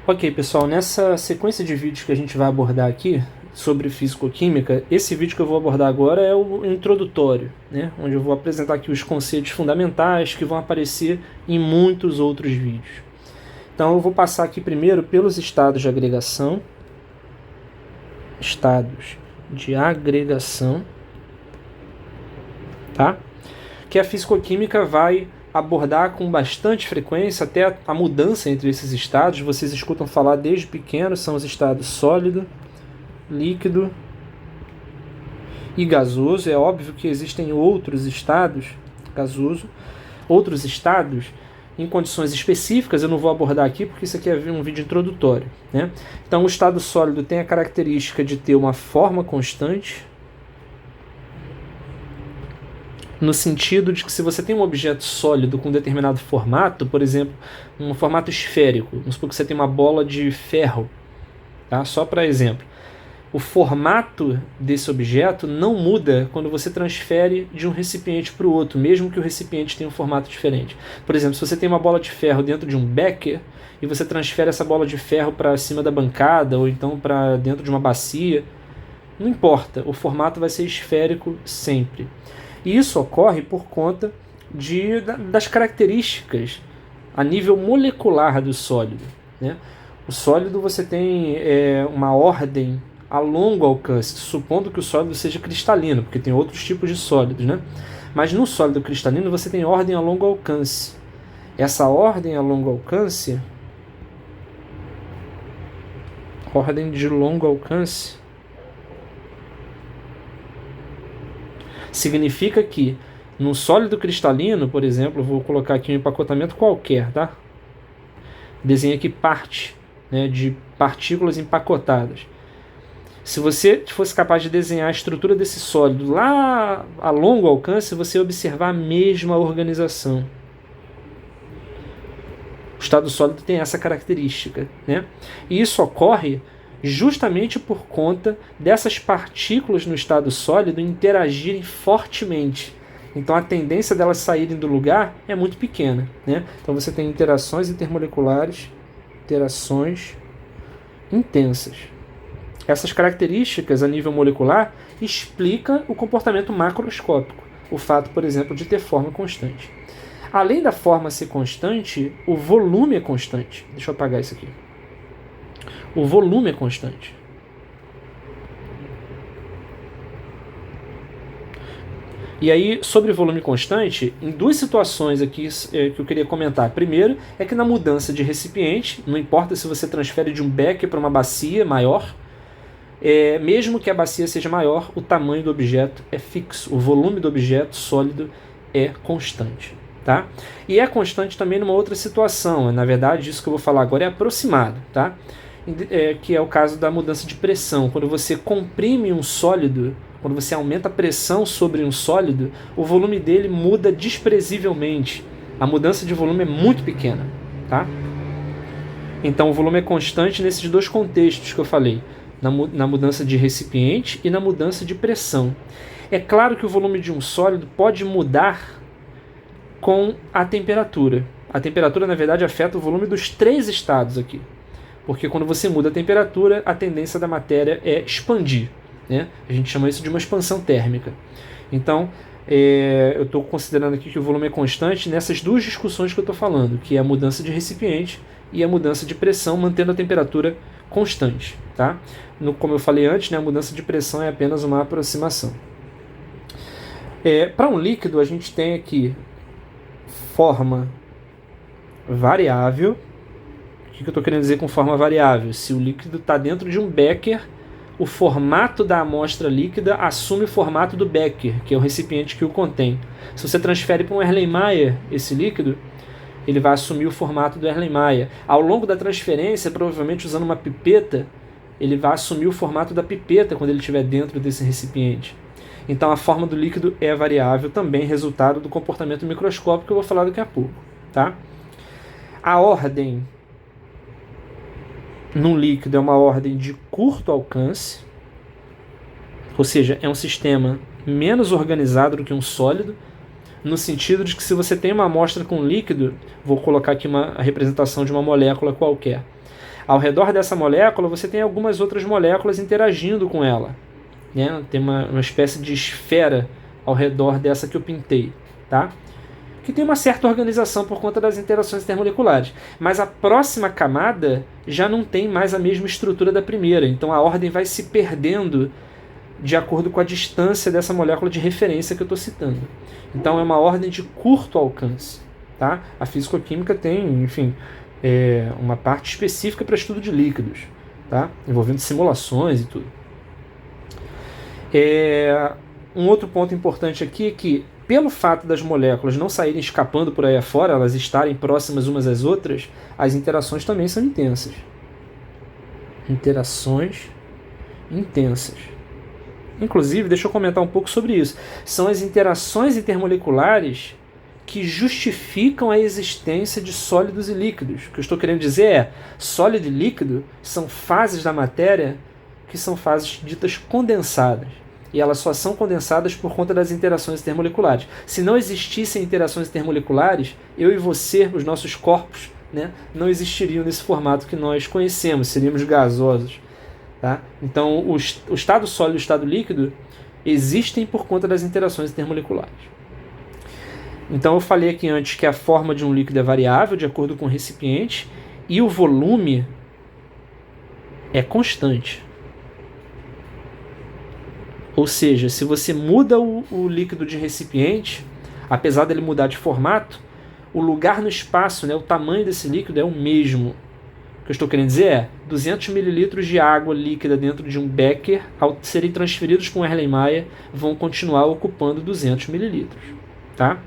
Ok, pessoal, nessa sequência de vídeos que a gente vai abordar aqui sobre físico-química, esse vídeo que eu vou abordar agora é o introdutório, né? Onde eu vou apresentar aqui os conceitos fundamentais que vão aparecer em muitos outros vídeos. Então eu vou passar aqui primeiro pelos estados de agregação, tá? Que a físico-química vai abordar com bastante frequência, até a mudança entre esses estados. Vocês escutam falar desde pequeno, são os estados sólido, líquido e gasoso. É óbvio que existem outros estados, outros estados em condições específicas, eu não vou abordar aqui porque isso aqui é um vídeo introdutório, né? Então o estado sólido tem a característica de ter uma forma constante, no sentido de que se você tem um objeto sólido com um determinado formato, por exemplo, um formato esférico, vamos supor que você tem uma bola de ferro, tá? Só para exemplo, o formato desse objeto não muda quando você transfere de um recipiente para o outro, mesmo que o recipiente tenha um formato diferente. Por exemplo, se você tem uma bola de ferro dentro de um becker e você transfere essa bola de ferro para cima da bancada ou então para dentro de uma bacia, não importa, o formato vai ser esférico sempre. E isso ocorre por conta das características a nível molecular do sólido, né? O sólido você tem uma ordem a longo alcance, supondo que o sólido seja cristalino, porque tem outros tipos de sólidos, né? Mas no sólido cristalino você tem ordem a longo alcance. Essa ordem a longo alcance, significa que num sólido cristalino, por exemplo, eu vou colocar aqui um empacotamento qualquer, tá? Desenho aqui parte, né, de partículas empacotadas. Se você fosse capaz de desenhar a estrutura desse sólido lá a longo alcance, você ia observar a mesma organização. O estado sólido tem essa característica, né? E isso ocorre justamente por conta dessas partículas no estado sólido interagirem fortemente. Então a tendência delas saírem do lugar é muito pequena, né? Então você tem interações intermoleculares, interações intensas. Essas características a nível molecular explicam o comportamento macroscópico, o fato, por exemplo, de ter forma constante. Além da forma ser constante, o volume é constante. Deixa eu apagar isso aqui. O volume é constante. E aí, sobre volume constante, em duas situações aqui que eu queria comentar. Primeiro, é que na mudança de recipiente, não importa se você transfere de um becker para uma bacia maior, mesmo que a bacia seja maior, o tamanho do objeto é fixo. O volume do objeto sólido é constante. Tá? E é constante também numa outra situação. Na verdade, isso que eu vou falar agora é aproximado, tá? Que é o caso da mudança de pressão. Quando você comprime um sólido, quando você aumenta a pressão sobre um sólido, o volume dele muda desprezivelmente. A mudança de volume é muito pequena, tá? Então o volume é constante nesses dois contextos que eu falei, na mudança de recipiente e na mudança de pressão. É claro que o volume de um sólido pode mudar com a temperatura. A temperatura, na verdade, afeta o volume dos três estados aqui. Porque quando você muda a temperatura, a tendência da matéria é expandir, né? A gente chama isso de uma expansão térmica. Então, eu estou considerando aqui que o volume é constante nessas duas discussões que eu estou falando, que é a mudança de recipiente e a mudança de pressão, mantendo a temperatura constante. Tá? Como eu falei antes, né, a mudança de pressão é apenas uma aproximação. Para um líquido, a gente tem aqui forma variável. O que eu estou querendo dizer com forma variável? Se o líquido está dentro de um becker, o formato da amostra líquida assume o formato do becker, que é o recipiente que o contém. Se você transfere para um Erlenmeyer esse líquido, ele vai assumir o formato do Erlenmeyer. Ao longo da transferência, provavelmente usando uma pipeta, ele vai assumir o formato da pipeta quando ele estiver dentro desse recipiente. Então a forma do líquido é variável, também resultado do comportamento microscópico que eu vou falar daqui a pouco. Tá? A ordem num líquido é uma ordem de curto alcance, ou seja, é um sistema menos organizado do que um sólido, no sentido de que se você tem uma amostra com líquido, vou colocar aqui a representação de uma molécula qualquer, Ao redor dessa molécula, você tem algumas outras moléculas interagindo com ela, né? Tem uma espécie de esfera ao redor dessa que eu pintei, tá? Que tem uma certa organização por conta das interações intermoleculares. Mas a próxima camada já não tem mais a mesma estrutura da primeira, então a ordem vai se perdendo de acordo com a distância dessa molécula de referência que eu estou citando. Então é uma ordem de curto alcance, tá? A físico-química tem, enfim, uma parte específica para estudo de líquidos, tá? Envolvendo simulações e tudo. Um outro ponto importante aqui é que, pelo fato das moléculas não saírem escapando por aí afora, elas estarem próximas umas às outras, as interações também são intensas. Interações intensas. Inclusive, deixa eu comentar um pouco sobre isso. São as interações intermoleculares que justificam a existência de sólidos e líquidos. O que eu estou querendo dizer é, sólido e líquido são fases da matéria que são fases ditas condensadas. E elas só são condensadas por conta das interações intermoleculares. Se não existissem interações intermoleculares, eu e você, os nossos corpos, né, não existiriam nesse formato que nós conhecemos, seríamos gasosos. Tá? Então, o estado sólido e o estado líquido existem por conta das interações intermoleculares. Então, eu falei aqui antes que a forma de um líquido é variável de acordo com o recipiente e o volume é constante. Ou seja, se você muda o líquido de recipiente, apesar dele mudar de formato, o lugar no espaço, né, o tamanho desse líquido é o mesmo. O que eu estou querendo dizer é 200 ml de água líquida dentro de um becker, ao serem transferidos para um Erlenmeyer, vão continuar ocupando 200 ml. Tá?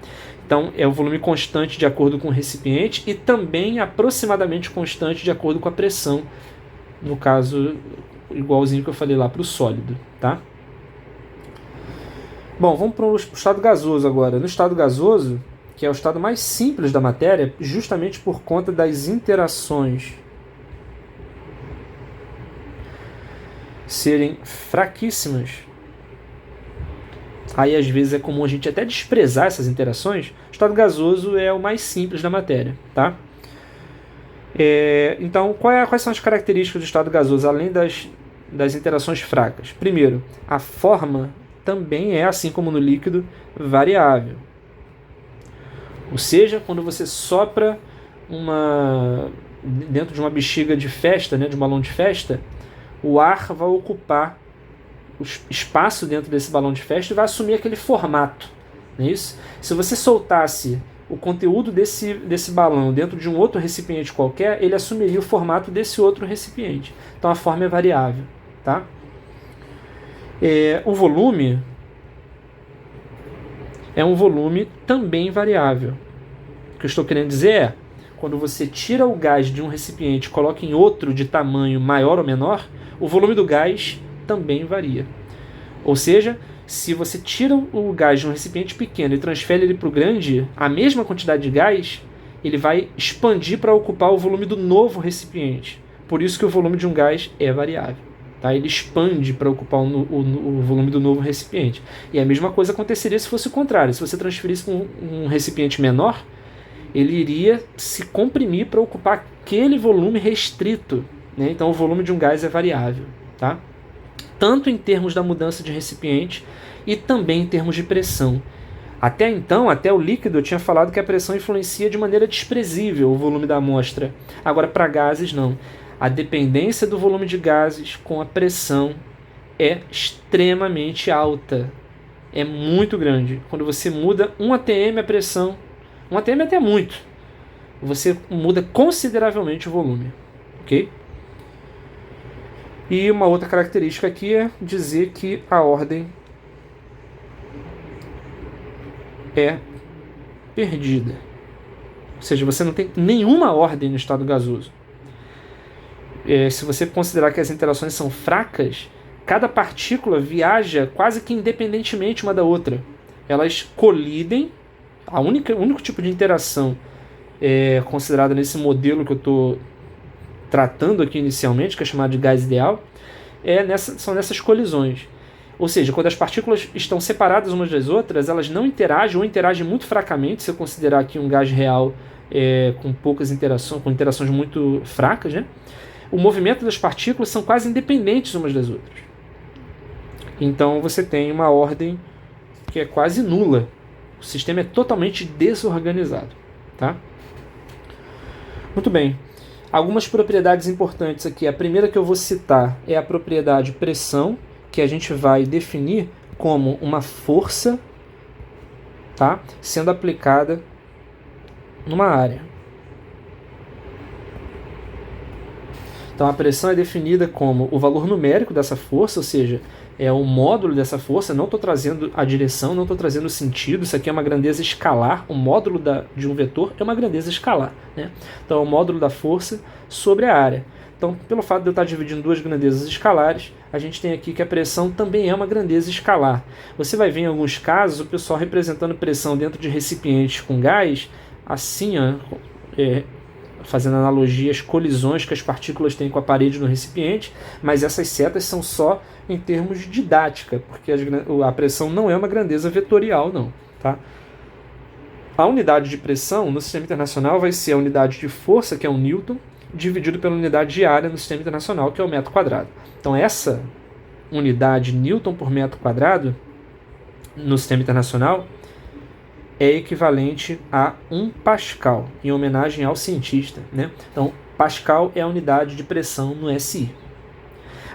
Então, é o volume constante de acordo com o recipiente e também aproximadamente constante de acordo com a pressão, no caso, igualzinho que eu falei lá para o sólido. Tá? Bom, vamos para o estado gasoso agora. No estado gasoso, que é o estado mais simples da matéria, justamente por conta das interações serem fraquíssimas. Aí às vezes é comum a gente até desprezar essas interações. O estado gasoso é o mais simples da matéria, tá? Então, quais são as características do estado gasoso, além das interações fracas? Primeiro, a forma também é, assim como no líquido, variável. Ou seja, quando você sopra dentro de uma bexiga de festa, né, de um balão de festa, o ar vai ocupar o espaço dentro desse balão de festa e vai assumir aquele formato. Não é isso? Se você soltasse o conteúdo desse balão dentro de um outro recipiente qualquer, ele assumiria o formato desse outro recipiente. Então a forma é variável. Tá? O volume é um volume também variável. O que eu estou querendo dizer é, quando você tira o gás de um recipiente e coloca em outro de tamanho maior ou menor, o volume do gás também varia. Ou seja, se você tira o gás de um recipiente pequeno e transfere ele para o grande, a mesma quantidade de gás, ele vai expandir para ocupar o volume do novo recipiente. Por isso que o volume de um gás é variável. Tá? Ele expande para ocupar o volume do novo recipiente. E a mesma coisa aconteceria se fosse o contrário. Se você transferisse para um recipiente menor, ele iria se comprimir para ocupar aquele volume restrito. Né? Então o volume de um gás é variável. Tá? Tanto em termos da mudança de recipiente e também em termos de pressão. Até então, até o líquido, eu tinha falado que a pressão influencia de maneira desprezível o volume da amostra. Agora, para gases, não. A dependência do volume de gases com a pressão é extremamente alta. É muito grande. Quando você muda 1 atm a pressão, 1 atm até muito, você muda consideravelmente o volume. Ok? E uma outra característica aqui é dizer que a ordem é perdida. Ou seja, você não tem nenhuma ordem no estado gasoso. Se você considerar que as interações são fracas, cada partícula viaja quase que independentemente uma da outra. Elas colidem. O único tipo de interação considerada nesse modelo que eu estou tratando aqui inicialmente, que é chamado de gás ideal, são nessas colisões. Ou seja, quando as partículas estão separadas umas das outras, elas não interagem ou interagem muito fracamente, se eu considerar aqui um gás real com poucas interações, com interações muito fracas, né? o movimento das partículas são quase independentes umas das outras. Então você tem uma ordem que é quase nula. O sistema é totalmente desorganizado. Tá? Muito bem. Algumas propriedades importantes aqui. A primeira que eu vou citar é a propriedade pressão, que a gente vai definir como uma força, tá, sendo aplicada numa área. Então a pressão é definida como o valor numérico dessa força, ou seja, é o módulo dessa força. Não estou trazendo a direção, não estou trazendo o sentido. Isso aqui é uma grandeza escalar. O módulo de um vetor é uma grandeza escalar, né? Então é o módulo da força sobre a área. Então, pelo fato de eu estar dividindo duas grandezas escalares, a gente tem aqui que a pressão também é uma grandeza escalar. Você vai ver em alguns casos o pessoal representando pressão dentro de recipientes com gás, assim, ó, fazendo analogia às colisões que as partículas têm com a parede do recipiente, mas essas setas são só em termos de didática, porque a pressão não é uma grandeza vetorial, não. Tá? A unidade de pressão no sistema internacional vai ser a unidade de força, que é um Newton, dividido pela unidade de área no sistema internacional, que é o metro quadrado. Então essa unidade Newton por metro quadrado no sistema internacional é equivalente a 1 Pascal, em homenagem ao cientista, né? Então, Pascal é a unidade de pressão no SI.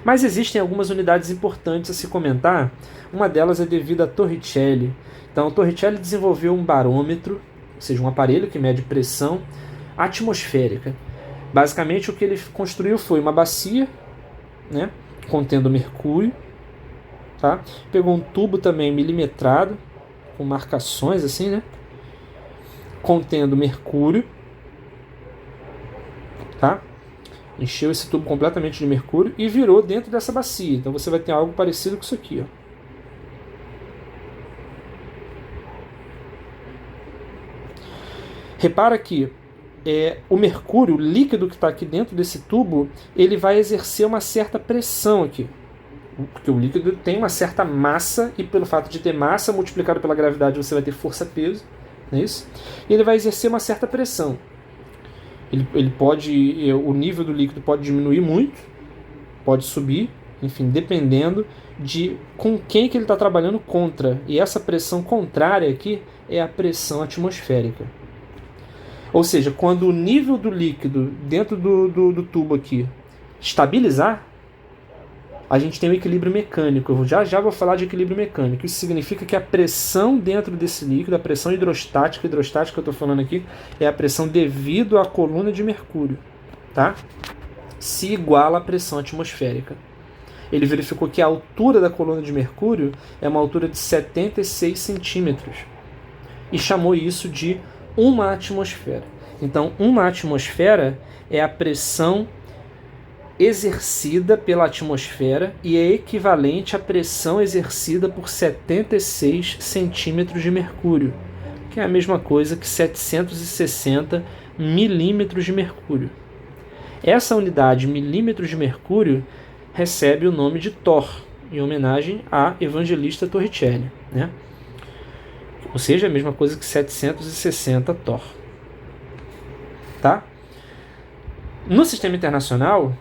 Mas existem algumas unidades importantes a se comentar. Uma delas é devido a Torricelli. Então, Torricelli desenvolveu um barômetro, ou seja, um aparelho que mede pressão atmosférica. Basicamente, o que ele construiu foi uma bacia, né, contendo mercúrio. Tá? Pegou um tubo também milimetrado, com marcações assim, né? Contendo mercúrio, tá? Encheu esse tubo completamente de mercúrio e virou dentro dessa bacia. Então você vai ter algo parecido com isso aqui, ó. Repara que o mercúrio, o líquido que está aqui dentro desse tubo, ele vai exercer uma certa pressão aqui. Porque o líquido tem uma certa massa, e pelo fato de ter massa multiplicado pela gravidade você vai ter força-peso, não é isso? E ele vai exercer uma certa pressão. O nível do líquido pode diminuir muito, pode subir, enfim, dependendo de com quem que ele está trabalhando contra. E essa pressão contrária aqui é a pressão atmosférica. Ou seja, quando o nível do líquido dentro do tubo aqui estabilizar, a gente tem o equilíbrio mecânico. Eu já vou falar de equilíbrio mecânico. Isso significa que a pressão dentro desse líquido, a pressão hidrostática que eu estou falando aqui, é a pressão devido à coluna de mercúrio, tá? Se iguala à pressão atmosférica. Ele verificou que a altura da coluna de mercúrio é uma altura de 76 centímetros e chamou isso de uma atmosfera. Então, uma atmosfera é a pressão exercida pela atmosfera e é equivalente à pressão exercida por 76 centímetros de mercúrio, que é a mesma coisa que 760 milímetros de mercúrio. Essa unidade, milímetros de mercúrio, recebe o nome de Thor, em homenagem a Evangelista Torricelli, né? Ou seja, a mesma coisa que 760 Thor. Tá? No sistema internacional,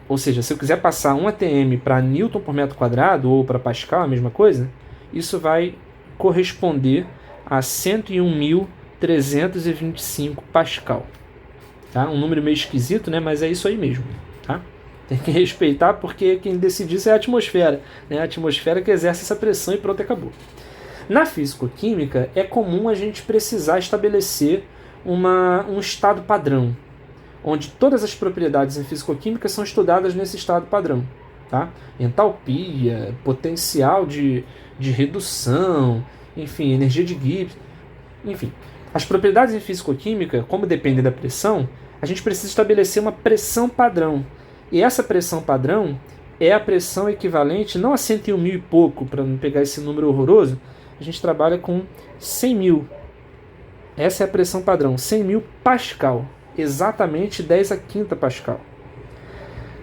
ou seja, se eu quiser passar 1 atm para Newton por metro quadrado ou para Pascal, a mesma coisa, isso vai corresponder a 101.325 Pascal. Tá? Um número meio esquisito, né? Mas é isso aí mesmo. Tá? Tem que respeitar, porque quem decide isso é a atmosfera, né? A atmosfera que exerce essa pressão e pronto, acabou. Na físico-química, é comum a gente precisar estabelecer um estado padrão, onde todas as propriedades em físico-química são estudadas nesse estado padrão. Tá? Entalpia, potencial de redução, enfim, energia de Gibbs, enfim. As propriedades em físico-química, como dependem da pressão, a gente precisa estabelecer uma pressão padrão. E essa pressão padrão é a pressão equivalente, não a 101 mil e pouco, para não pegar esse número horroroso, a gente trabalha com 100 mil. Essa é a pressão padrão, 100 mil Pascal. Exatamente 10 a quinta Pascal.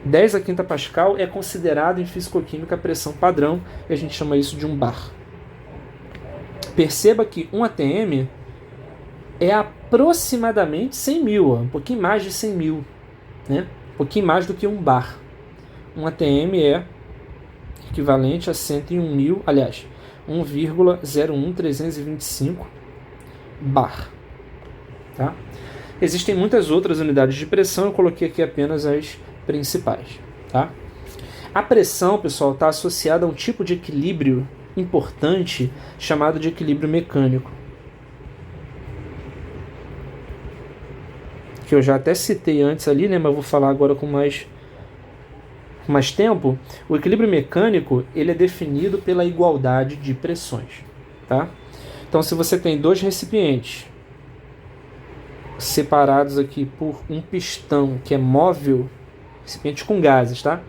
10 a quinta Pascal é considerado em físico-química a pressão padrão, e a gente chama isso de um bar. Perceba que 1 atm é aproximadamente 100 mil, um pouquinho mais de 100 mil, né? um pouquinho mais do que 1 bar. 1 atm é equivalente a 101.000, aliás, 1,01325 bar. Tá? Existem muitas outras unidades de pressão, eu coloquei aqui apenas as principais. Tá? A pressão, pessoal, está associada a um tipo de equilíbrio importante chamado de equilíbrio mecânico, que eu já até citei antes ali, né, mas eu vou falar agora com mais tempo. O equilíbrio mecânico ele é definido pela igualdade de pressões. Tá? Então, se você tem dois recipientes separados aqui por um pistão que é móvel, recipiente com gases, tá?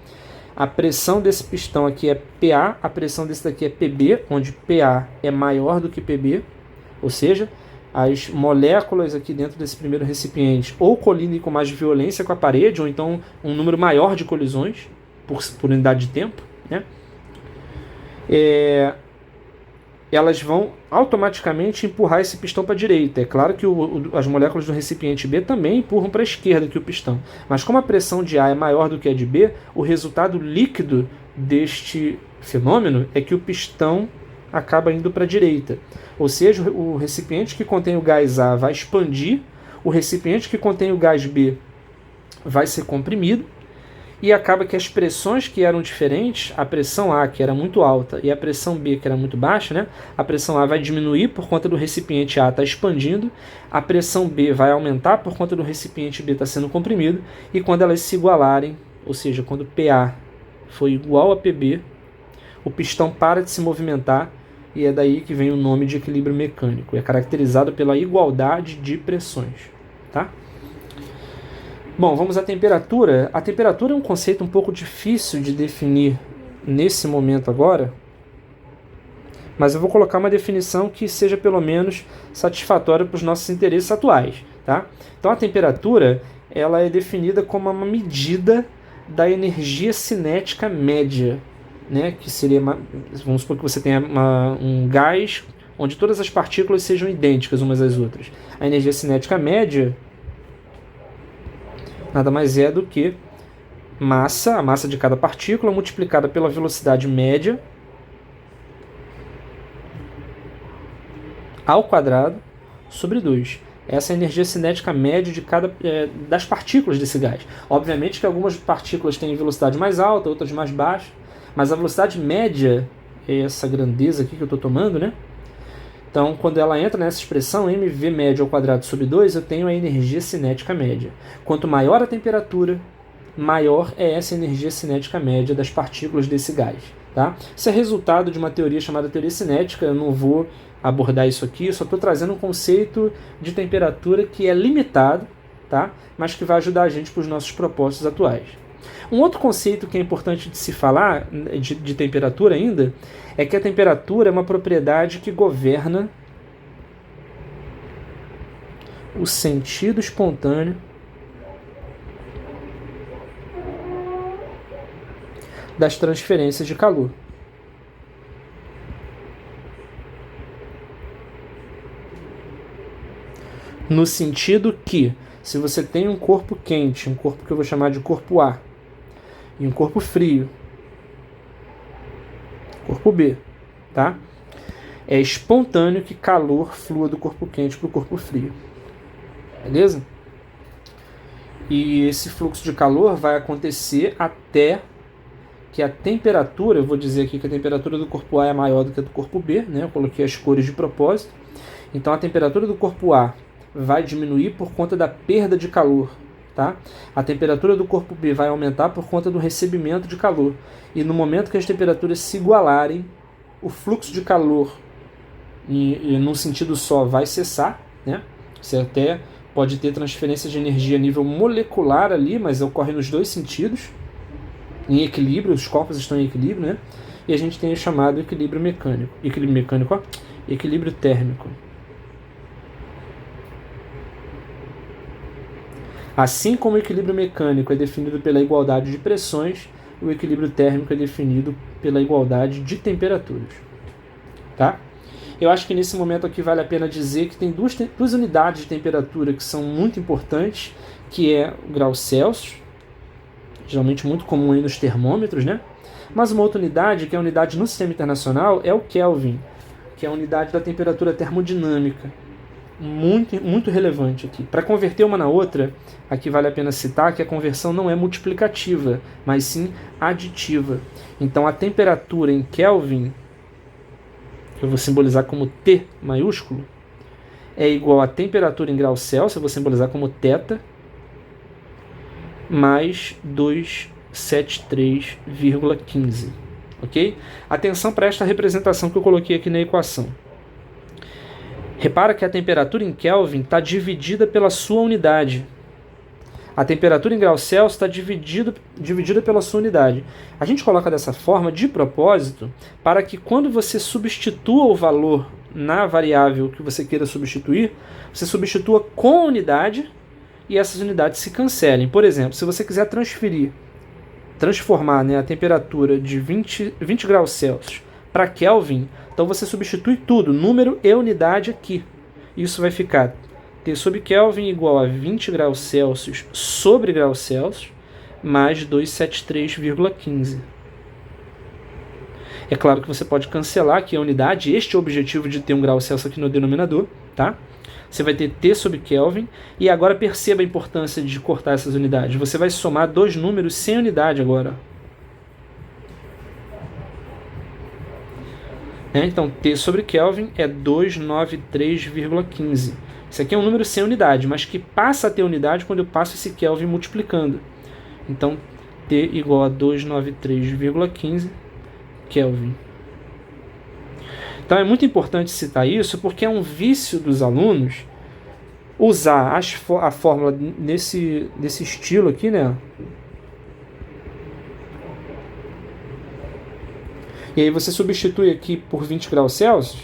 A pressão desse pistão aqui é PA, a pressão desse daqui é PB, onde PA é maior do que PB, ou seja, as moléculas aqui dentro desse primeiro recipiente ou colidem com mais violência com a parede, ou então um número maior de colisões por unidade de tempo, né? Elas vão automaticamente empurrar esse pistão para a direita. É claro que as moléculas do recipiente B também empurram para a esquerda que o pistão. Mas como a pressão de A é maior do que a de B, o resultado líquido deste fenômeno é que o pistão acaba indo para a direita. Ou seja, o recipiente que contém o gás A vai expandir, o recipiente que contém o gás B vai ser comprimido, e acaba que as pressões que eram diferentes, a pressão A, que era muito alta, e a pressão B, que era muito baixa, né? A pressão A vai diminuir por conta do recipiente A estar expandindo, a pressão B vai aumentar por conta do recipiente B estar sendo comprimido, e quando elas se igualarem, ou seja, quando PA for igual a PB, o pistão para de se movimentar, e é daí que vem o nome de equilíbrio mecânico. É caracterizado pela igualdade de pressões. Tá? Bom, vamos à temperatura. A temperatura é um conceito um pouco difícil de definir nesse momento agora, mas eu vou colocar uma definição que seja pelo menos satisfatória para os nossos interesses atuais. Tá? Então a temperatura ela é definida como uma medida da energia cinética média, né? Que seria, vamos supor que você tenha um gás onde todas as partículas sejam idênticas umas às outras. A energia cinética média nada mais é do que a massa de cada partícula multiplicada pela velocidade média ao quadrado sobre 2. Essa é a energia cinética média de cada das partículas desse gás. Obviamente que algumas partículas têm velocidade mais alta, outras mais baixa, mas a velocidade média é essa grandeza aqui que eu estou tomando, né? Então, quando ela entra nessa expressão, mv médio ao quadrado sobre 2, eu tenho a energia cinética média. Quanto maior a temperatura, maior é essa energia cinética média das partículas desse gás. Tá? Isso é resultado de uma teoria chamada teoria cinética, eu não vou abordar isso aqui, eu só estou trazendo um conceito de temperatura que é limitado, tá? Mas que vai ajudar a gente para os nossos propósitos atuais. Um outro conceito que é importante de se falar de temperatura ainda é que a temperatura é uma propriedade que governa o sentido espontâneo das transferências de calor. No sentido que, se você tem um corpo quente, um corpo que eu vou chamar de corpo A, e um corpo frio, corpo B, tá? É espontâneo que calor flua do corpo quente para o corpo frio. Beleza? E esse fluxo de calor vai acontecer até que a temperatura, eu vou dizer aqui que a temperatura do corpo A é maior do que a do corpo B, né? Eu coloquei as cores de propósito. Então a temperatura do corpo A vai diminuir por conta da perda de calor. Tá? A temperatura do corpo B vai aumentar por conta do recebimento de calor. E no momento que as temperaturas se igualarem, o fluxo de calor, num sentido só, vai cessar. Né? Você até pode ter transferência de energia a nível molecular ali, mas ocorre nos dois sentidos, em equilíbrio, os corpos estão em equilíbrio, né? E a gente tem o chamado equilíbrio mecânico. Equilíbrio mecânico, ó, equilíbrio térmico. Assim como o equilíbrio mecânico é definido pela igualdade de pressões, o equilíbrio térmico é definido pela igualdade de temperaturas. Tá? Eu acho que nesse momento aqui vale a pena dizer que tem duas unidades de temperatura que são muito importantes, que é o grau Celsius geralmente muito comum aí nos termômetros, né? Mas uma outra unidade, que é a unidade no sistema internacional, é o Kelvin, que é a unidade da temperatura termodinâmica. Muito, muito relevante aqui. Para converter uma na outra, aqui vale a pena citar que a conversão não é multiplicativa, mas sim aditiva. Então a temperatura em Kelvin, que eu vou simbolizar como T maiúsculo, é igual à temperatura em graus Celsius, eu vou simbolizar como θ, mais 273,15. Ok? Atenção para esta representação que eu coloquei aqui na equação. Repara que a temperatura em Kelvin está dividida pela sua unidade. A temperatura em graus Celsius está dividida pela sua unidade. A gente coloca dessa forma de propósito para que quando você substitua o valor na variável que você queira substituir, você substitua com a unidade e essas unidades se cancelem. Por exemplo, se você quiser transformar, né, a temperatura de 20 graus Celsius para Kelvin, então você substitui tudo, número e unidade aqui. Isso vai ficar T sobre Kelvin igual a 20 graus Celsius sobre graus Celsius mais 273,15. É claro que você pode cancelar aqui a unidade, este é o objetivo de ter um grau Celsius aqui no denominador, tá? Você vai ter T sobre Kelvin, e agora perceba a importância de cortar essas unidades. Você vai somar dois números sem unidade agora. Então, T sobre Kelvin é 293,15. Isso aqui é um número sem unidade, mas que passa a ter unidade quando eu passo esse Kelvin multiplicando. Então, T igual a 293,15 Kelvin. Então é muito importante citar isso, porque é um vício dos alunos usar a fórmula nesse estilo aqui, né? E aí você substitui aqui por 20 graus Celsius.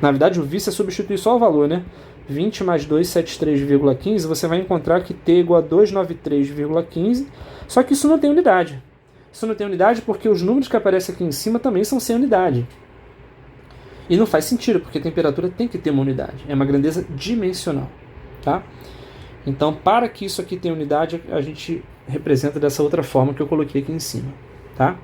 Na verdade, o vício é substituir só o valor, né? 20 mais 273,15, você vai encontrar que T igual a 293,15, só que isso não tem unidade. Isso não tem unidade porque os números que aparecem aqui em cima também são sem unidade. E não faz sentido, porque a temperatura tem que ter uma unidade. É uma grandeza dimensional, tá? Então, para que isso aqui tenha unidade, a gente representa dessa outra forma que eu coloquei aqui em cima, tá?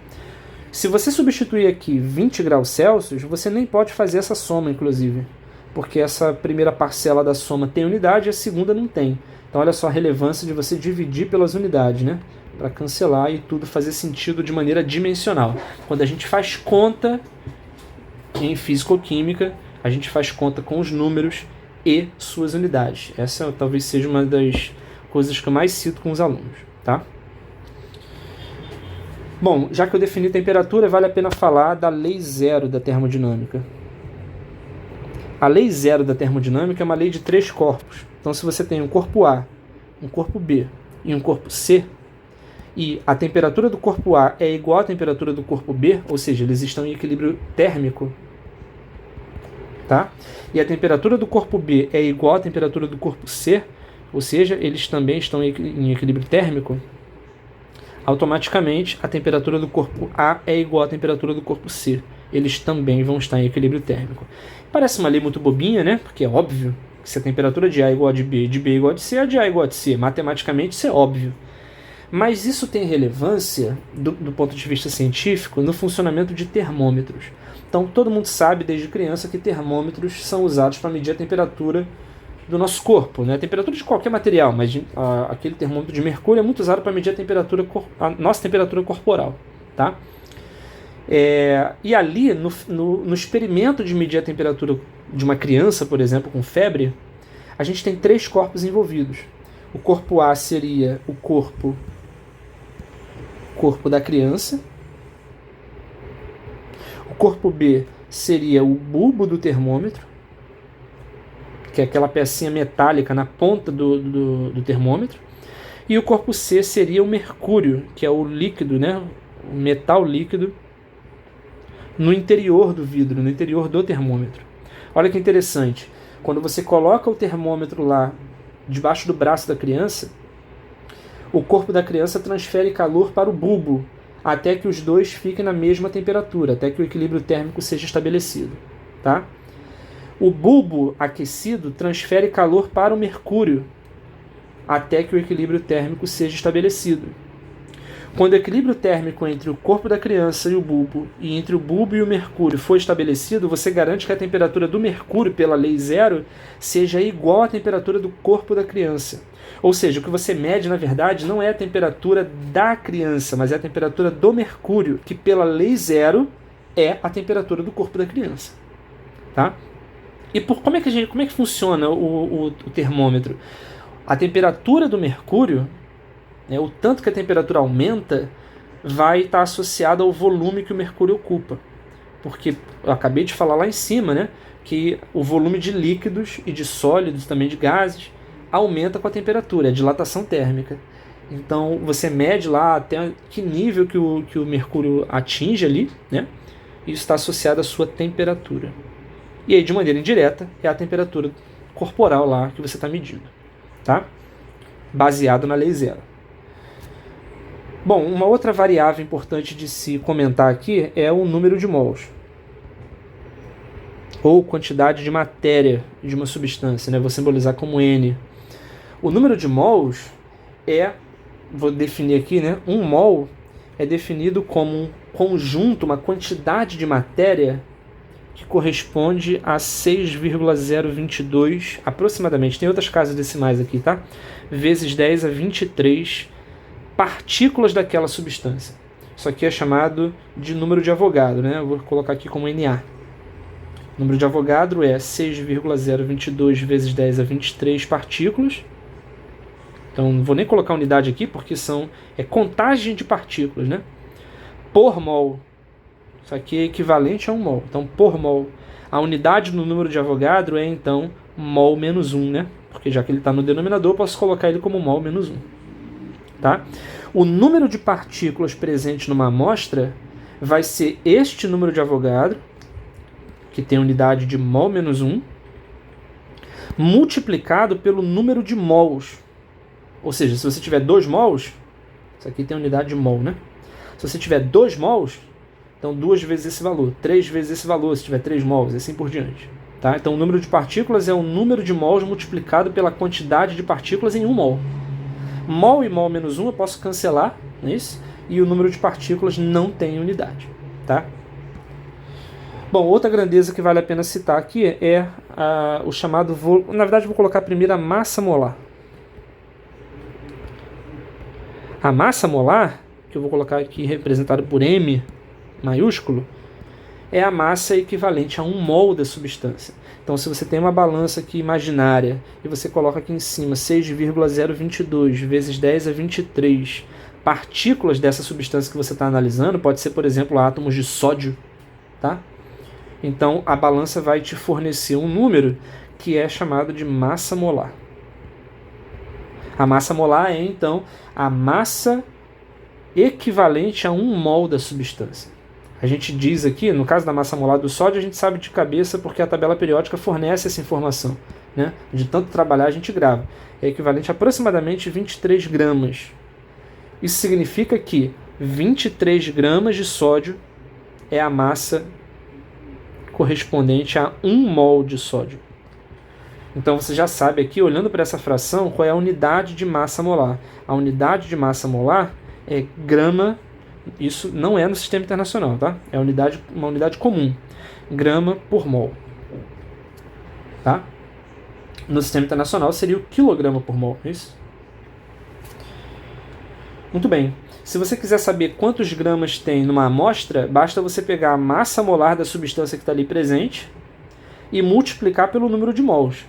Se você substituir aqui 20 graus Celsius, você nem pode fazer essa soma, inclusive, porque essa primeira parcela da soma tem unidade e a segunda não tem. Então, olha só a relevância de você dividir pelas unidades, né? Para cancelar e tudo fazer sentido de maneira dimensional. Quando a gente faz conta em físico-química, a gente faz conta com os números e suas unidades. Essa talvez seja uma das coisas que eu mais cito com os alunos, tá? Bom, já que eu defini temperatura, vale a pena falar da lei zero da termodinâmica. A lei zero da termodinâmica é uma lei de três corpos. Então, se você tem um corpo A, um corpo B e um corpo C, e a temperatura do corpo A é igual à temperatura do corpo B, ou seja, eles estão em equilíbrio térmico, tá? E a temperatura do corpo B é igual à temperatura do corpo C, ou seja, eles também estão em equilíbrio térmico, automaticamente a temperatura do corpo A é igual à temperatura do corpo C. Eles também vão estar em equilíbrio térmico. Parece uma lei muito bobinha, né? Porque é óbvio que se a temperatura de A é igual a de B é igual a de C, a de A é igual a de C. Matematicamente isso é óbvio. Mas isso tem relevância, do ponto de vista científico, no funcionamento de termômetros. Então, todo mundo sabe desde criança que termômetros são usados para medir a temperatura do nosso corpo, né? A temperatura de qualquer material, mas aquele termômetro de mercúrio é muito usado para medir a nossa temperatura corporal, tá? E ali, no experimento de medir a temperatura de uma criança, por exemplo, com febre, a gente tem três corpos envolvidos. O corpo A seria o corpo da criança. O corpo B seria o bulbo do termômetro, que é aquela pecinha metálica na ponta do termômetro. E o corpo C seria o mercúrio, que é o líquido, né? O metal líquido no interior do vidro, no interior do termômetro. Olha que interessante. Quando você coloca o termômetro lá debaixo do braço da criança, o corpo da criança transfere calor para o bulbo, até que os dois fiquem na mesma temperatura, até que o equilíbrio térmico seja estabelecido, tá? O bulbo aquecido transfere calor para o mercúrio, até que o equilíbrio térmico seja estabelecido. Quando o equilíbrio térmico entre o corpo da criança e o bulbo, e entre o bulbo e o mercúrio for estabelecido, você garante que a temperatura do mercúrio, pela lei zero, seja igual à temperatura do corpo da criança. Ou seja, o que você mede, na verdade, não é a temperatura da criança, mas é a temperatura do mercúrio, que pela lei zero é a temperatura do corpo da criança. Tá? E como é que funciona o termômetro? A temperatura do mercúrio, o tanto que a temperatura aumenta, vai estar associado ao volume que o mercúrio ocupa. Porque eu acabei de falar lá em cima, né, que o volume de líquidos e de sólidos, também de gases, aumenta com a temperatura, a dilatação térmica. Então você mede lá até que nível que o mercúrio atinge ali, né, e isso está associado à sua temperatura. E aí, de maneira indireta, é a temperatura corporal lá que você está medindo. Tá? Baseado na lei zero. Bom, uma outra variável importante de se comentar aqui é o número de mols, ou quantidade de matéria de uma substância, né? Vou simbolizar como N. O número de mols vou definir aqui, né? Um mol é definido como um conjunto, uma quantidade de matéria que corresponde a 6,022, aproximadamente, tem outras casas decimais aqui, tá? Vezes 10 a 23 partículas daquela substância. Isso aqui é chamado de número de Avogadro, né? Eu vou colocar aqui como Na. O número de Avogadro é 6,022 vezes 10 a 23 partículas. Então não vou nem colocar unidade aqui porque é contagem de partículas, né? Por mol. Isso aqui é equivalente a um mol. Então, por mol. A unidade no número de Avogadro é, então, mol menos 1, né? Porque já que ele está no denominador, eu posso colocar ele como mol menos 1. Tá? O número de partículas presente numa amostra vai ser este número de Avogadro, que tem unidade de mol menos 1, multiplicado pelo número de mols. Ou seja, se você tiver 2 mols, isso aqui tem unidade de mol, né? Se você tiver 2 mols, então 2 vezes esse valor, 3 vezes esse valor, se tiver 3 mols, e assim por diante. Tá? Então o número de partículas é o número de mols multiplicado pela quantidade de partículas em 1 mol. Mol e mol menos 1 eu posso cancelar, não é isso? E o número de partículas não tem unidade. Tá? Bom, outra grandeza que vale a pena citar aqui é o chamado... Na verdade, eu vou colocar primeiro a massa molar. A massa molar, que eu vou colocar aqui representada por M maiúsculo, é a massa equivalente a 1 mol da substância. Então, se você tem uma balança aqui imaginária e você coloca aqui em cima 6,022 vezes 10 a 23 partículas dessa substância que você está analisando, pode ser, por exemplo, átomos de sódio, tá? Então, a balança vai te fornecer um número que é chamado de massa molar. A massa molar é, então, a massa equivalente a 1 mol da substância. A gente diz aqui, no caso da massa molar do sódio, a gente sabe de cabeça porque a tabela periódica fornece essa informação. Né? De tanto trabalhar, a gente grava. É equivalente a aproximadamente 23 gramas. Isso significa que 23 gramas de sódio é a massa correspondente a 1 mol de sódio. Então você já sabe aqui, olhando para essa fração, qual é a unidade de massa molar. A unidade de massa molar é grama. Isso não é no sistema internacional, tá? É uma unidade comum. Grama por mol. Tá? No sistema internacional seria o quilograma por mol, é isso? Muito bem. Se você quiser saber quantos gramas tem numa amostra, basta você pegar a massa molar da substância que está ali presente e multiplicar pelo número de mols.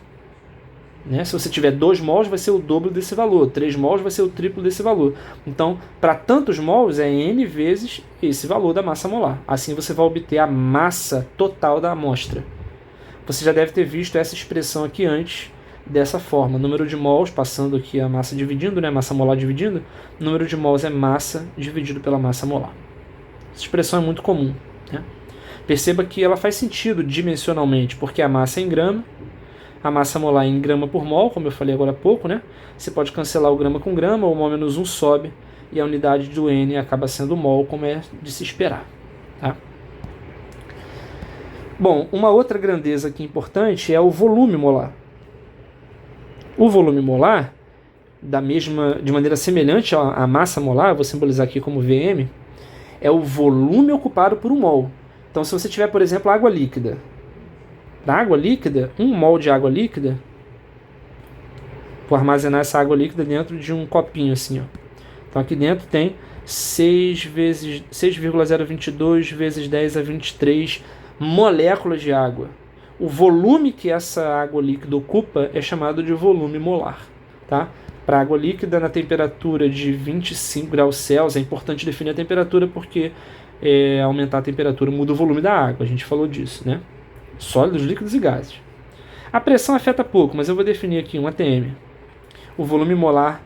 Né? Se você tiver 2 mols, vai ser o dobro desse valor. 3 mols vai ser o triplo desse valor. Então, para tantos mols, é N vezes esse valor da massa molar. Assim você vai obter a massa total da amostra. Você já deve ter visto essa expressão aqui antes, dessa forma. Número de mols, passando aqui a massa dividindo, né? Massa molar dividindo. Número de mols é massa dividido pela massa molar. Essa expressão é muito comum. Né? Perceba que ela faz sentido dimensionalmente, porque a massa é em grama, a massa molar é em grama por mol, como eu falei agora há pouco, né? Você pode cancelar o grama com grama, o mol menos 1 sobe, e a unidade do N acaba sendo mol, como é de se esperar. Tá? Bom, uma outra grandeza aqui importante é o volume molar. O volume molar de maneira semelhante à massa molar, vou simbolizar aqui como Vm, é o volume ocupado por um mol. Então, se você tiver, por exemplo, água líquida, da água líquida, 1 mol de água líquida, vou armazenar essa água líquida dentro de um copinho assim, ó. Então, aqui dentro tem 6,022 vezes 10 a 23 moléculas de água. O volume que essa água líquida ocupa é chamado de volume molar, tá? Para água líquida na temperatura de 25 graus Celsius, é importante definir a temperatura porque aumentar a temperatura muda o volume da água, a gente falou disso, né? Sólidos, líquidos e gases. A pressão afeta pouco, mas eu vou definir aqui um ATM. O volume molar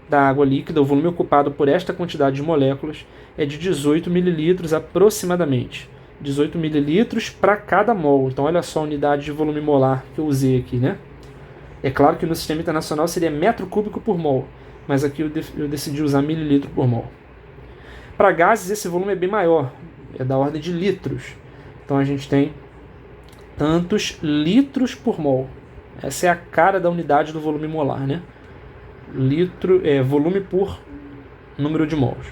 da água líquida, o volume ocupado por esta quantidade de moléculas, é de 18 ml aproximadamente. 18 ml para cada mol. Então, olha só a unidade de volume molar que eu usei aqui, né? É claro que no sistema internacional seria metro cúbico por mol, mas aqui eu decidi usar mililitro por mol. Para gases, esse volume é bem maior, é da ordem de litros. Então, a gente tem tantos litros por mol. Essa é a cara da unidade do volume molar, né? Litro é volume por número de mols.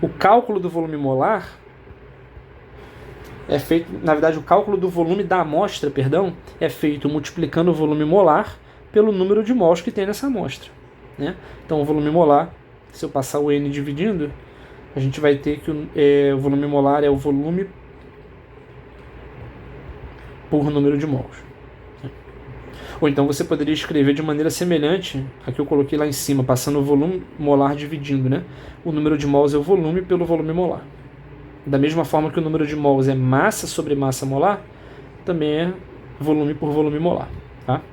O cálculo do volume molar é feito, na verdade, o cálculo do volume da amostra, é feito multiplicando o volume molar pelo número de mols que tem nessa amostra, né? Então, o volume molar, se eu passar o N dividindo, a gente vai ter que o volume molar é o volume por número de mols. Ou então você poderia escrever de maneira semelhante a que eu coloquei lá em cima, passando o volume molar dividindo, né? O número de mols é o volume pelo volume molar. Da mesma forma que o número de mols é massa sobre massa molar, também é volume por volume molar, tá?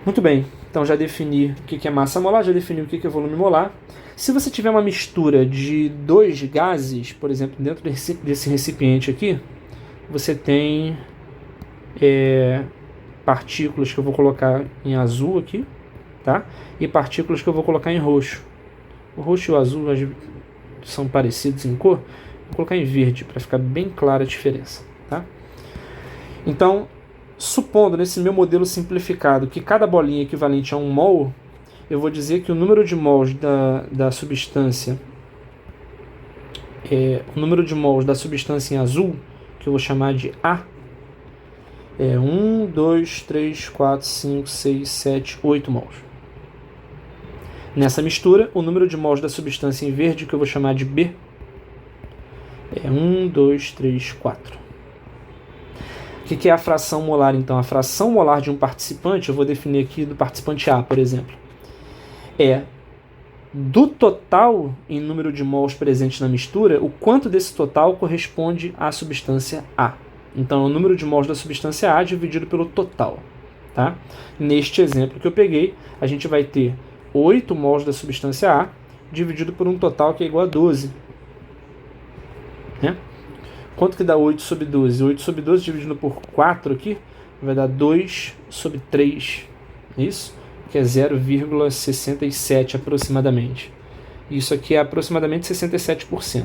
Muito bem, então já defini o que é massa molar, já defini o que é volume molar. Se você tiver uma mistura de 2 gases, por exemplo, dentro desse recipiente aqui, você tem partículas que eu vou colocar em azul aqui, tá? E partículas que eu vou colocar em roxo. O roxo e o azul são parecidos em cor. Vou colocar em verde para ficar bem clara a diferença, tá? Então, supondo nesse meu modelo simplificado que cada bolinha é equivalente a 1 mol, eu vou dizer que o número de mols da substância o número de mols da substância em azul, que eu vou chamar de A, é 1, 2, 3, 4, 5, 6, 7, 8 mols. Nessa mistura, o número de mols da substância em verde, que eu vou chamar de B, é 1, 2, 3, 4. O que é a fração molar, então? A fração molar de um participante, eu vou definir aqui do participante A, por exemplo, é do total em número de mols presentes na mistura, o quanto desse total corresponde à substância A. Então, o número de mols da substância A dividido pelo total, tá? Neste exemplo que eu peguei, a gente vai ter 8 mols da substância A dividido por um total que é igual a 12. Né? Quanto que dá 8 sobre 12? 8 sobre 12 dividido por 4 aqui vai dar 2 sobre 3. É isso? Que é 0,67 aproximadamente. Isso aqui é aproximadamente 67%.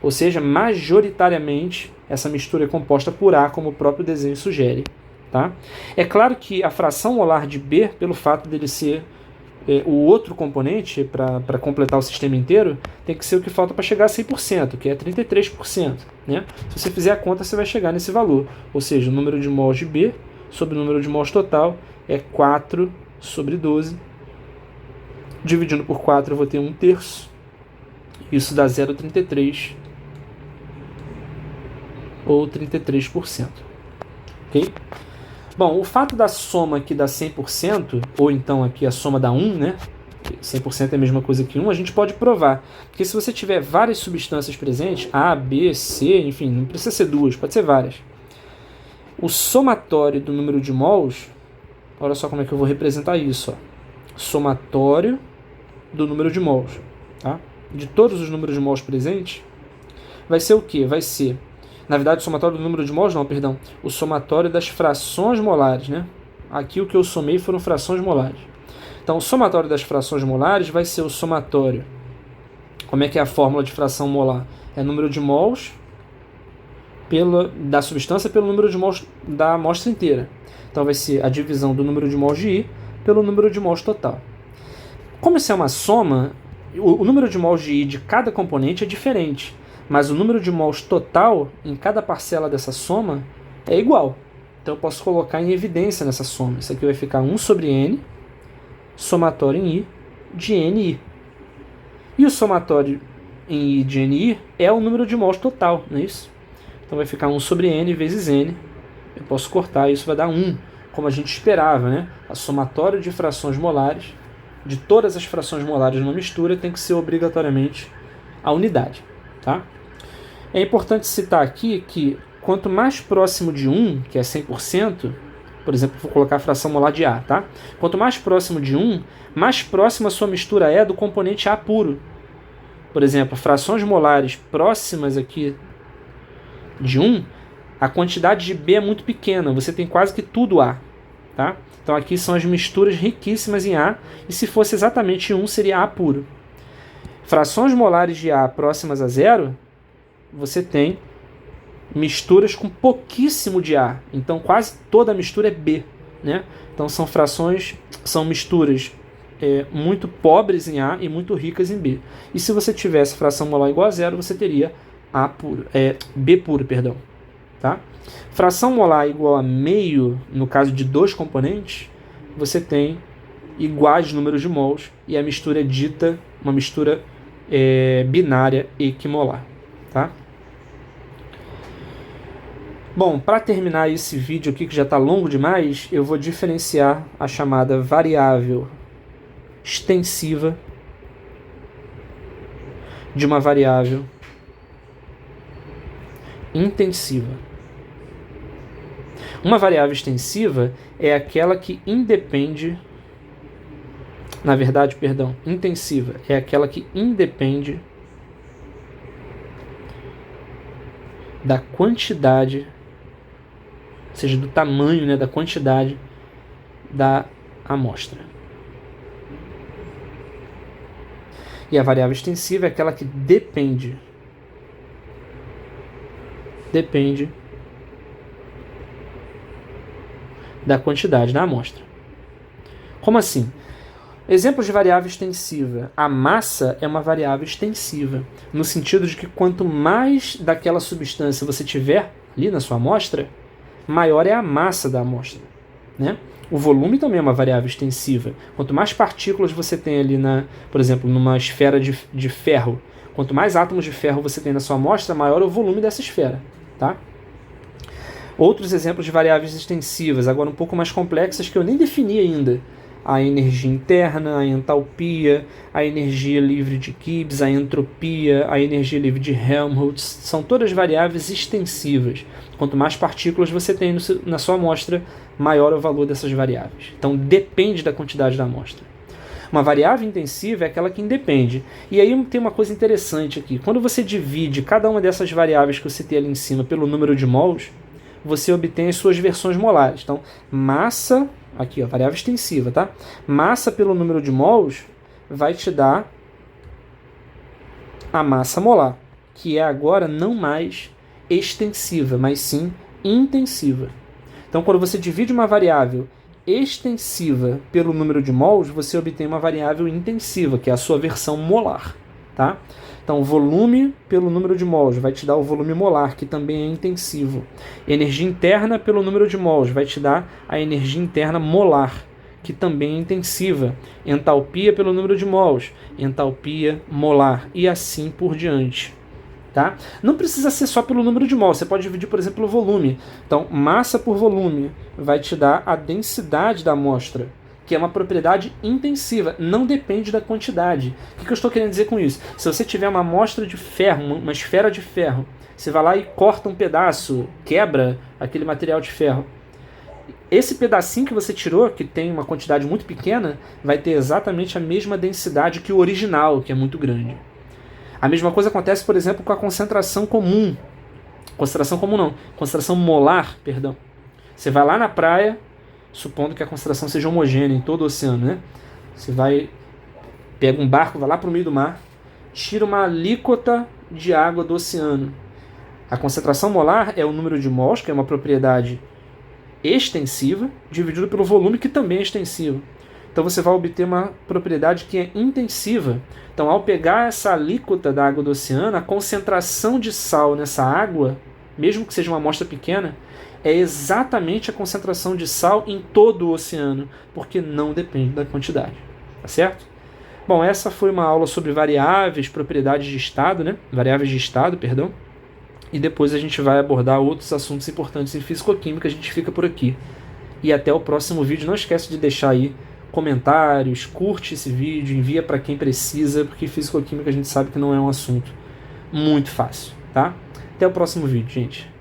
Ou seja, majoritariamente essa mistura é composta por A, como o próprio desenho sugere. Tá? É claro que a fração molar de B, pelo fato dele ser o outro componente para completar o sistema inteiro, tem que ser o que falta para chegar a 100%, que é 33%. Né? Se você fizer a conta, você vai chegar nesse valor. Ou seja, o número de mols de B sobre o número de mols total é 4 sobre 12. Dividindo por 4 eu vou ter 1/3. Isso dá 0,33 ou 33%. Ok? Bom, o fato da soma aqui dá 100%, ou então aqui a soma dá 1, né? 100% é a mesma coisa que 1, a gente pode provar. Porque se você tiver várias substâncias presentes, A, B, C, enfim, não precisa ser 2, pode ser várias. O somatório do número de mols, olha só como é que eu vou representar isso. Ó. Somatório do número de mols. Tá? De todos os números de mols presentes, vai ser o quê? Vai ser, na verdade, o somatório do número de mols, não, perdão. O somatório das frações molares, né? Aqui o que eu somei foram frações molares. Então, o somatório das frações molares vai ser o somatório. Como é que é a fórmula de fração molar? É número de mols da substância pelo número de mols da amostra inteira. Então vai ser a divisão do número de mols de I pelo número de mols total. Como isso é uma soma, o número de mols de I de cada componente é diferente, mas o número de mols total em cada parcela dessa soma é igual. Então eu posso colocar em evidência nessa soma. Isso aqui vai ficar 1 sobre N, somatório em I, de NI. E o somatório em I de NI é o número de mols total, não é isso? Então vai ficar 1 sobre N vezes N. Eu posso cortar, isso vai dar 1, como a gente esperava, né? A somatório de frações molares, de todas as frações molares numa mistura, tem que ser obrigatoriamente a unidade, tá? É importante citar aqui que quanto mais próximo de 1, que é 100%, por exemplo, vou colocar a fração molar de A, tá? Quanto mais próximo de 1, mais próxima a sua mistura é do componente A puro. Por exemplo, frações molares próximas aqui de 1, a quantidade de B é muito pequena, você tem quase que tudo A, tá? Então aqui são as misturas riquíssimas em A, e se fosse exatamente 1, seria A puro. Frações molares de A próximas a 0, você tem misturas com pouquíssimo de A, então quase toda a mistura é B, né? Então são misturas muito pobres em A e muito ricas em B. E se você tivesse fração molar igual a 0, você teria B puro, perdão. Tá? Fração molar igual a meio, no caso de 2 componentes, você tem iguais números de mols e a mistura é dita uma mistura binária equimolar. Tá? Bom, para terminar esse vídeo aqui que já está longo demais, eu vou diferenciar a chamada variável extensiva de uma variável intensiva. Uma variável extensiva é aquela que independe... intensiva é aquela que independe da quantidade, ou seja, do tamanho, né, da quantidade da amostra. E a variável extensiva é aquela que depende da quantidade da amostra. Como assim? Exemplos de variável extensiva. A massa é uma variável extensiva, no sentido de que quanto mais daquela substância você tiver ali na sua amostra, maior é a massa da amostra, né? O volume também é uma variável extensiva. Quanto mais partículas você tem ali, por exemplo, numa esfera de ferro, quanto mais átomos de ferro você tem na sua amostra, maior é o volume dessa esfera. Tá? Outros exemplos de variáveis extensivas, agora um pouco mais complexas, que eu nem defini ainda. A energia interna, a entalpia, a energia livre de Gibbs, a entropia, a energia livre de Helmholtz, são todas variáveis extensivas. Quanto mais partículas você tem na sua amostra, maior é o valor dessas variáveis. Então depende da quantidade da amostra. Uma variável intensiva é aquela que independe. E aí tem uma coisa interessante aqui. Quando você divide cada uma dessas variáveis que eu citei ali em cima pelo número de mols, você obtém as suas versões molares. Então, massa, aqui ó, variável extensiva, tá? Massa pelo número de mols vai te dar a massa molar, que é agora não mais extensiva, mas sim intensiva. Então, quando você divide uma variável extensiva pelo número de mols, você obtém uma variável intensiva, que é a sua versão molar, tá? Então, volume pelo número de mols vai te dar o volume molar, que também é intensivo. Energia interna pelo número de mols vai te dar a energia interna molar, que também é intensiva. Entalpia pelo número de mols, entalpia molar, e assim por diante. Tá? Não precisa ser só pelo número de mols, você pode dividir, por exemplo, pelo volume. Então, massa por volume vai te dar a densidade da amostra, que é uma propriedade intensiva, não depende da quantidade. O que eu estou querendo dizer com isso? Se você tiver uma amostra de ferro, uma esfera de ferro, você vai lá e corta um pedaço, quebra aquele material de ferro. Esse pedacinho que você tirou, que tem uma quantidade muito pequena, vai ter exatamente a mesma densidade que o original, que é muito grande. A mesma coisa acontece, por exemplo, com a concentração comum. Concentração molar, perdão. Você vai lá na praia, supondo que a concentração seja homogênea em todo o oceano, né? Você pega um barco, vai lá para o meio do mar, tira uma alíquota de água do oceano. A concentração molar é o número de mols, que é uma propriedade extensiva, dividido pelo volume, que também é extensivo. Então você vai obter uma propriedade que é intensiva. Então, ao pegar essa alíquota da água do oceano, a concentração de sal nessa água, mesmo que seja uma amostra pequena, é exatamente a concentração de sal em todo o oceano, porque não depende da quantidade. Tá certo? Bom, essa foi uma aula sobre variáveis, propriedades de estado, né? Variáveis de estado, perdão. E depois a gente vai abordar outros assuntos importantes em físico-química. A gente fica por aqui. E até o próximo vídeo. Não esquece de deixar aí comentários, curte esse vídeo, envia para quem precisa, porque físico-química a gente sabe que não é um assunto muito fácil, tá? Até o próximo vídeo, gente.